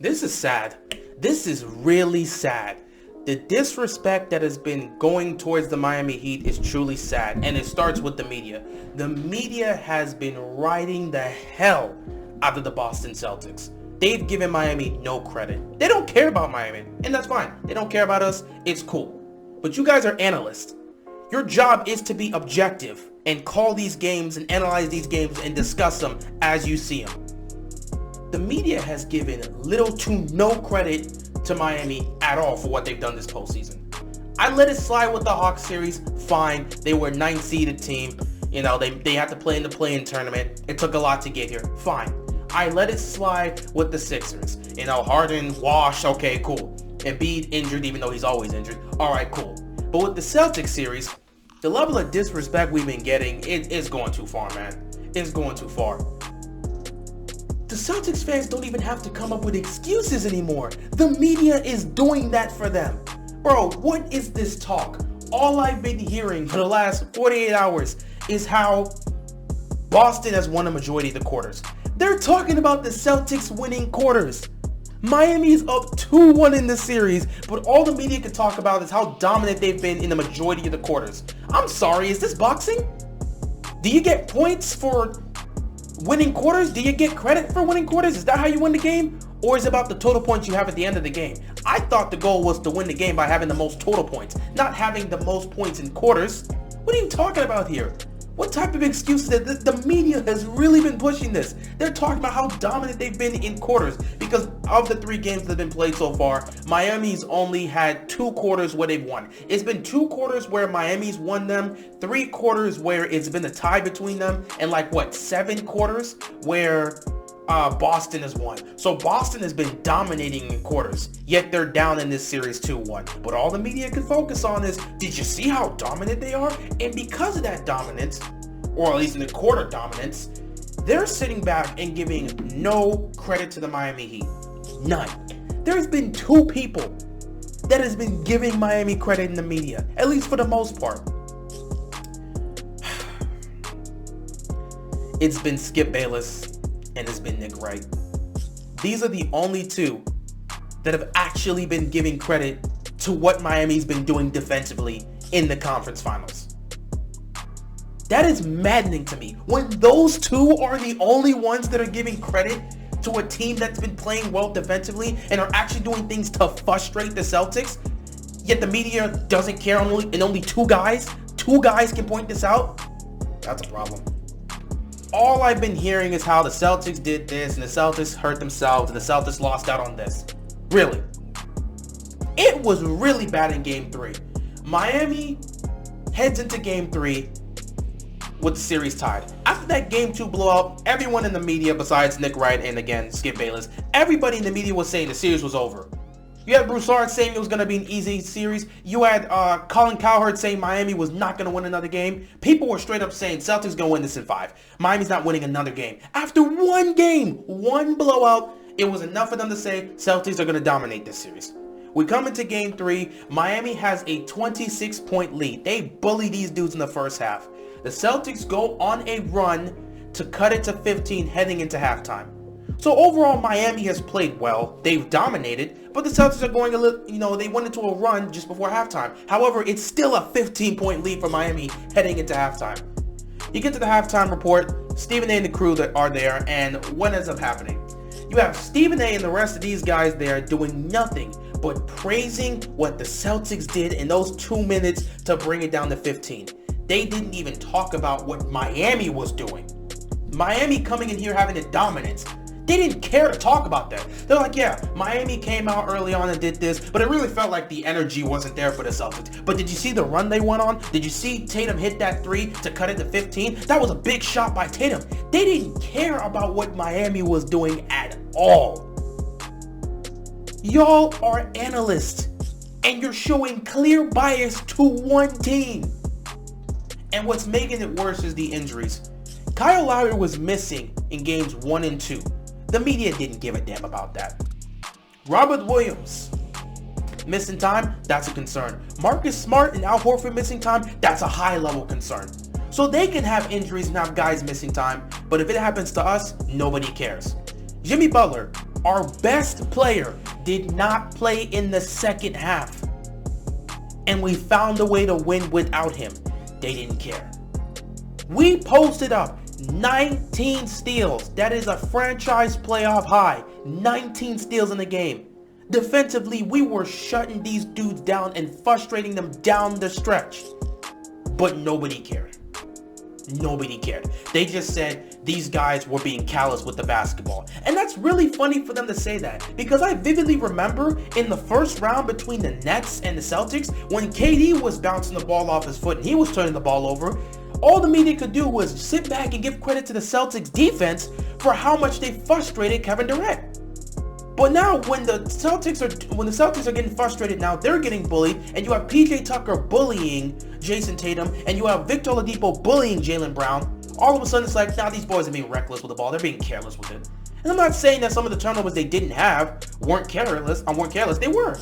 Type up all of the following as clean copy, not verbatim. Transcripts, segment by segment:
This is sad. This is really sad. The disrespect that has been going towards the Miami Heat is truly sad, and it starts with the media. The media has been riding the hell out of the Boston Celtics. They've given Miami no credit. They don't care about Miami, and that's fine. They don't care about us. It's cool. But you guys are analysts. Your job is to be objective and call these games and analyze these games and discuss them as you see them. The media has given little to no credit to Miami at all for what they've done this postseason. I let it slide with the Hawks series, fine. They were a 9th seeded team. You know, they had to play in the play-in tournament. It took a lot to get here, fine. I let it slide with the Sixers. You know, Harden, wash, okay, cool. Embiid injured even though he's always injured. All right, cool. But with the Celtics series, the level of disrespect we've been getting, it's going too far, man. It's going too far. The Celtics fans don't even have to come up with excuses anymore. The media is doing that for them. Bro, what is this talk? All I've been hearing for the last 48 hours is how Boston has won a majority of the quarters. They're talking about the Celtics winning quarters. Miami is up 2-1 in the series, but all the media can talk about is how dominant they've been in the majority of the quarters. I'm sorry, is this boxing? Do you get points for winning quarters? Do you get credit for winning quarters? Is that how you win the game? Or is it about the total points you have at the end of the game? I thought the goal was to win the game by having the most total points, not having the most points in quarters. What are you talking about here? What type of excuses? The media has really been pushing this. They're talking about how dominant they've been in quarters because of the 3 games that have been played so far, Miami's only had 2 quarters where they've won. It's been 2 quarters where Miami's won them, 3 quarters where it's been a tie between them, and 7 quarters where Boston has won. So Boston has been dominating in quarters, yet they're down in this series 2-1. But all the media can focus on is, did you see how dominant they are? And because of that dominance, or at least in the quarter dominance, they're sitting back and giving no credit to the Miami Heat. None. There's been 2 people that has been giving Miami credit in the media, at least for the most part. It's been Skip Bayless and it's been Nick Wright. These are the only 2 that have actually been giving credit to what Miami's been doing defensively in the conference finals. That is maddening to me. When those 2 are the only ones that are giving credit to a team that's been playing well defensively and are actually doing things to frustrate the Celtics, yet the media doesn't care and only 2 guys can point this out, that's a problem. All I've been hearing is how the Celtics did this and the Celtics hurt themselves and the Celtics lost out on this. Really. It was really bad in Game 3. Miami heads into Game 3 with the series tied. After that Game 2 blowout, everyone in the media besides Nick Wright and again Skip Bayless, everybody in the media was saying the series was over. You had Broussard saying it was going to be an easy series. You had Colin Cowherd saying Miami was not going to win another game. People were straight up saying Celtics going to win this in 5. Miami's not winning another game. After 1 game, 1 blowout, it was enough for them to say Celtics are going to dominate this series. We come into Game 3. Miami has a 26-point lead. They bully these dudes in the first half. The Celtics go on a run to cut it to 15 heading into halftime. So overall, Miami has played well. They've dominated, but the Celtics are going a little, they went into a run just before halftime. However, it's still a 15-point lead for Miami heading into halftime. You get to the halftime report, Stephen A and the crew that are there, and what ends up happening? You have Stephen A and the rest of these guys there doing nothing but praising what the Celtics did in those 2 minutes to bring it down to 15. They didn't even talk about what Miami was doing. Miami coming in here having a dominance. They didn't care to talk about that. They're like, yeah, Miami came out early on and did this, but it really felt like the energy wasn't there for the Celtics. But did you see the run they went on? Did you see Tatum hit that 3 to cut it to 15? That was a big shot by Tatum. They didn't care about what Miami was doing at all. Y'all are analysts, and you're showing clear bias to one team. And what's making it worse is the injuries. Kyle Lowry was missing in games 1 and 2. The media didn't give a damn about that. Robert Williams missing time, that's a concern. Marcus Smart and Al Horford missing time, that's a high level concern. So they can have injuries and have guys missing time, but if it happens to us, nobody cares. Jimmy Butler, Our best player did not play in the second half. And we found a way to win without him. They didn't care. We posted up 19 steals. That is a franchise playoff high. 19 steals in the game. Defensively, we were shutting these dudes down and frustrating them down the stretch. But nobody cared. Nobody cared. They just said these guys were being callous with the basketball. And that's really funny for them to say that, because I vividly remember in the first round between the Nets and the Celtics, when KD was bouncing the ball off his foot and he was turning the ball over, all the media could do was sit back and give credit to the Celtics defense for how much they frustrated Kevin Durant. But now when the Celtics are getting frustrated, now they're getting bullied, and you have PJ Tucker bullying Jason Tatum, and you have Victor Oladipo bullying Jaylen Brown, all of a sudden it's like, now these boys are being reckless with the ball. They're being careless with it. And I'm not saying that some of the turnovers they didn't have weren't careless. They were.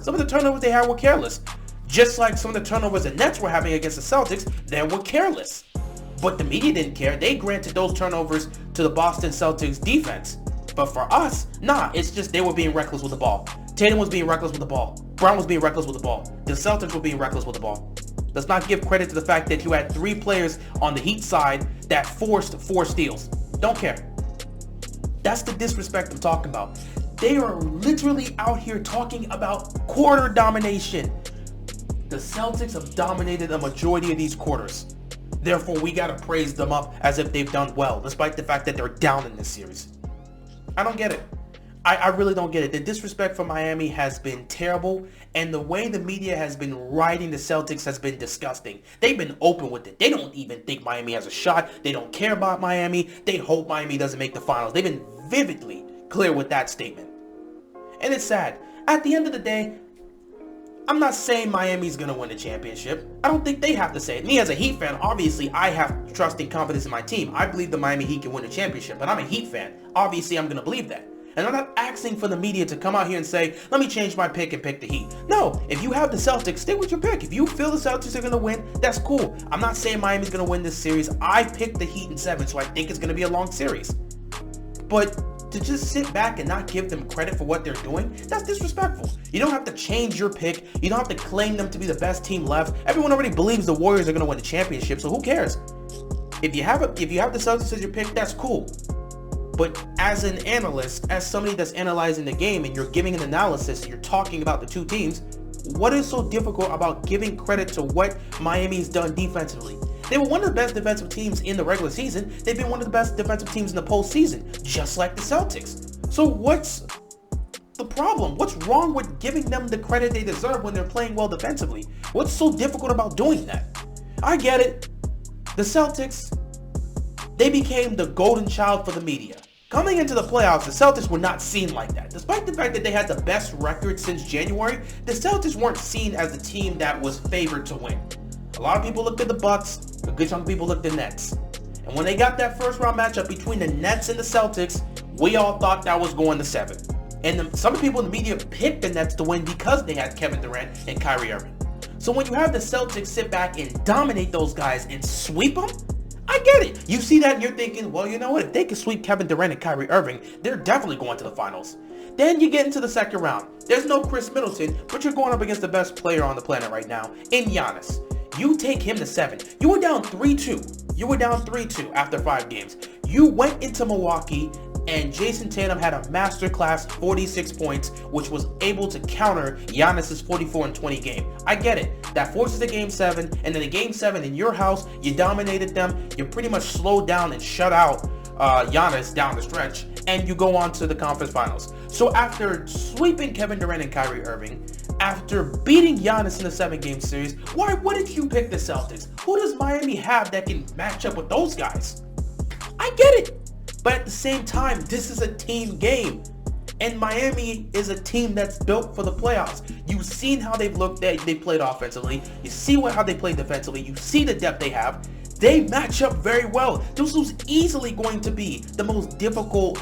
Some of the turnovers they had were careless. Just like some of the turnovers the Nets were having against the Celtics, they were careless. But the media didn't care. They granted those turnovers to the Boston Celtics defense. But for us, nah, it's just they were being reckless with the ball. Tatum was being reckless with the ball. Brown was being reckless with the ball. The Celtics were being reckless with the ball. Let's not give credit to the fact that you had 3 players on the Heat side that forced 4 steals. Don't care. That's the disrespect I'm talking about. They are literally out here talking about quarter domination. The Celtics have dominated a majority of these quarters. Therefore, we gotta praise them up as if they've done well, despite the fact that they're down in this series. I don't get it. I really don't get it. The disrespect for Miami has been terrible, and the way the media has been writing the Celtics has been disgusting. They've been open with it. They don't even think Miami has a shot. They don't care about Miami. They hope Miami doesn't make the finals. They've been vividly clear with that statement. And it's sad. At the end of the day, I'm not saying Miami's going to win the championship. I don't think they have to say it. Me as a Heat fan, obviously I have trust and confidence in my team. I believe the Miami Heat can win the championship, but I'm a Heat fan. Obviously I'm going to believe that. And I'm not asking for the media to come out here and say, let me change my pick and pick the Heat. No, if you have the Celtics, stick with your pick. If you feel the Celtics are going to win, that's cool. I'm not saying Miami's going to win this series. I picked the Heat in 7, so I think it's going to be a long series. But to just sit back and not give them credit for what they're doing, that's disrespectful. You don't have to change your pick. You don't have to claim them to be the best team left. Everyone already believes the Warriors are going to win the championship, so who cares? If you have the Celtics as your pick, that's cool. But as an analyst, as somebody that's analyzing the game and you're giving an analysis, you're talking about the two teams, what is so difficult about giving credit to what Miami's done defensively? They were one of the best defensive teams in the regular season. They've been one of the best defensive teams in the postseason, just like the Celtics. So what's the problem? What's wrong with giving them the credit they deserve when they're playing well defensively? What's so difficult about doing that? I get it. The Celtics, they became the golden child for the media. Coming into the playoffs, the Celtics were not seen like that. Despite the fact that they had the best record since January, the Celtics weren't seen as the team that was favored to win. A lot of people looked at the Bucks, a good chunk of people looked at the Nets. And when they got that first round matchup between the Nets and the Celtics, we all thought that was going to 7. And some people in the media picked the Nets to win because they had Kevin Durant and Kyrie Irving. So when you have the Celtics sit back and dominate those guys and sweep them, I get it. You see that and you're thinking, well, you know what? If they can sweep Kevin Durant and Kyrie Irving, they're definitely going to the finals. Then you get into the second round. There's no Chris Middleton, but you're going up against the best player on the planet right now, in Giannis. You take him to 7. You were down 3-2. You were down 3-2 after 5 games. You went into Milwaukee and Jason Tatum had a masterclass 46 points, which was able to counter Giannis's 44 and 20 game. I get it. That forces a game 7, and then a game 7 in your house, you dominated them. You pretty much slowed down and shut out Giannis down the stretch, and you go on to the conference finals. So after sweeping Kevin Durant and Kyrie Irving, after beating Giannis in the 7-game series, why wouldn't you pick the Celtics? Who does Miami have that can match up with those guys? I get it. But at the same time, this is a team game. And Miami is a team that's built for the playoffs. You've seen how they've looked, they played offensively. You see how they play defensively. You see the depth they have. They match up very well. This was easily going to be the most difficult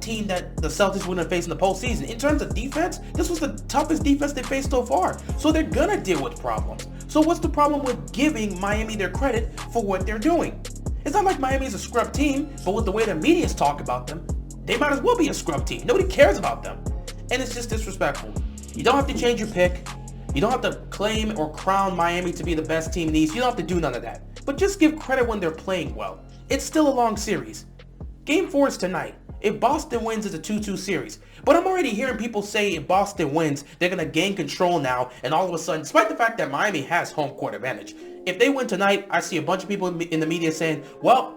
team that the Celtics were going to face in the postseason. In terms of defense, this was the toughest defense they faced so far. So they're going to deal with problems. So what's the problem with giving Miami their credit for what they're doing? It's not like Miami is a scrub team, but with the way the media's talk about them, they might as well be a scrub team. Nobody cares about them. And it's just disrespectful. You don't have to change your pick. You don't have to claim or crown Miami to be the best team in the East. You don't have to do none of that. But just give credit when they're playing well. It's still a long series. Game 4 is tonight. If Boston wins, it's a 2-2 series. But I'm already hearing people say if Boston wins, they're going to gain control now. And all of a sudden, despite the fact that Miami has home court advantage, if they win tonight, I see a bunch of people in the media saying, well,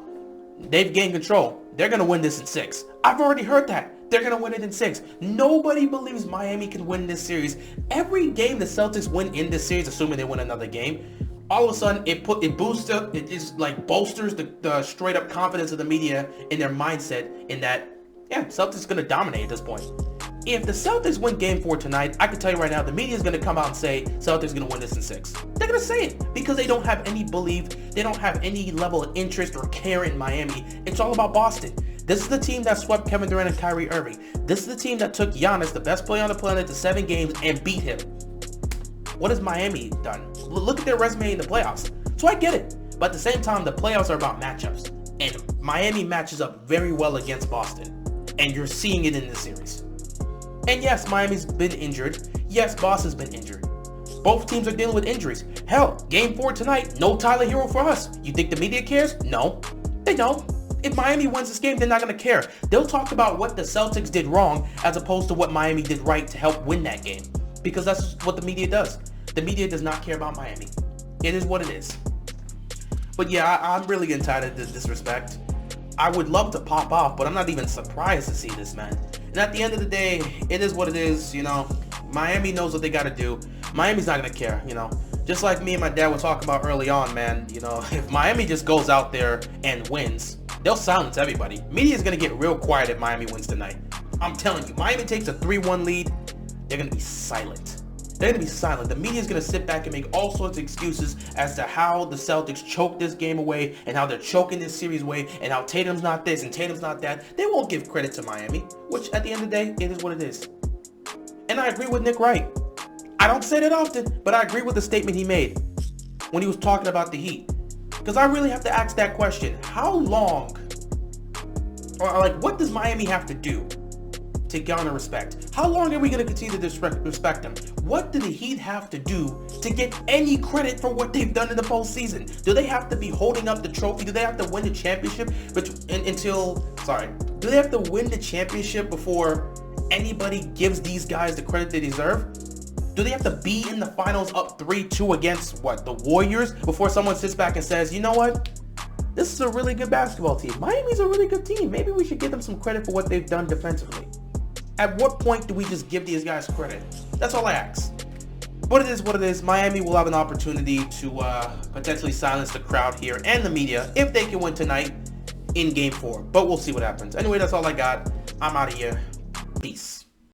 they've gained control. They're going to win this in 6. I've already heard that. They're going to win it in 6. Nobody believes Miami can win this series. Every game the Celtics win in this series, assuming they win another game, all of a sudden it bolsters the straight up confidence of the media in their mindset in that, yeah, Celtics going to dominate at this point. If the Celtics win game 4 tonight, I can tell you right now, the media is going to come out and say Celtics going to win this in 6. They're going to say it because they don't have any belief. They don't have any level of interest or care in Miami. It's all about Boston. This is the team that swept Kevin Durant and Kyrie Irving. This is the team that took Giannis, the best player on the planet, to 7 games and beat him. What has Miami done? Look at their resume in the playoffs. So I get it. But at the same time, the playoffs are about matchups. And Miami matches up very well against Boston. And you're seeing it in this series. And yes, Miami's been injured. Yes, Boston's been injured. Both teams are dealing with injuries. Hell, game 4 tonight, no Tyler Hero for us. You think the media cares? No. They don't. If Miami wins this game, they're not going to care. They'll talk about what the Celtics did wrong as opposed to what Miami did right to help win that game. Because that's what the media does. The media does not care about Miami. It is what it is. But yeah, I'm really getting tired of this disrespect. I would love to pop off, but I'm not even surprised to see this, man. And at the end of the day, it is what it is, you know. Miami knows what they got to do. Miami's not going to care, you know. Just like me and my dad were talking about early on, man, you know, if Miami just goes out there and wins, they'll silence everybody. Media is going to get real quiet if Miami wins tonight. I'm telling you, Miami takes a 3-1 lead, they're going to be silent. They're going to be silent. The media is going to sit back and make all sorts of excuses as to how the Celtics choked this game away and how they're choking this series away and how Tatum's not this and Tatum's not that. They won't give credit to Miami, which at the end of the day, it is what it is. And I agree with Nick Wright. I don't say that often, but I agree with the statement he made when he was talking about the Heat. Because I really have to ask that question. How long, or like, what does Miami have to do to garner respect? How long are we going to continue to respect them? What do the Heat have to do to get any credit for what they've done in the postseason? Do they have to be holding up the trophy? Do they have to win the championship do they have to win the championship before anybody gives these guys the credit they deserve? Do they have to be in the finals up 3-2 against, the Warriors before someone sits back and says, you know what? This is a really good basketball team. Miami's a really good team. Maybe we should give them some credit for what they've done defensively. At what point do we just give these guys credit? That's all I ask. But it is what it is. Miami will have an opportunity to potentially silence the crowd here and the media if they can win tonight in game 4. But we'll see what happens. Anyway, that's all I got. I'm out of here. Peace.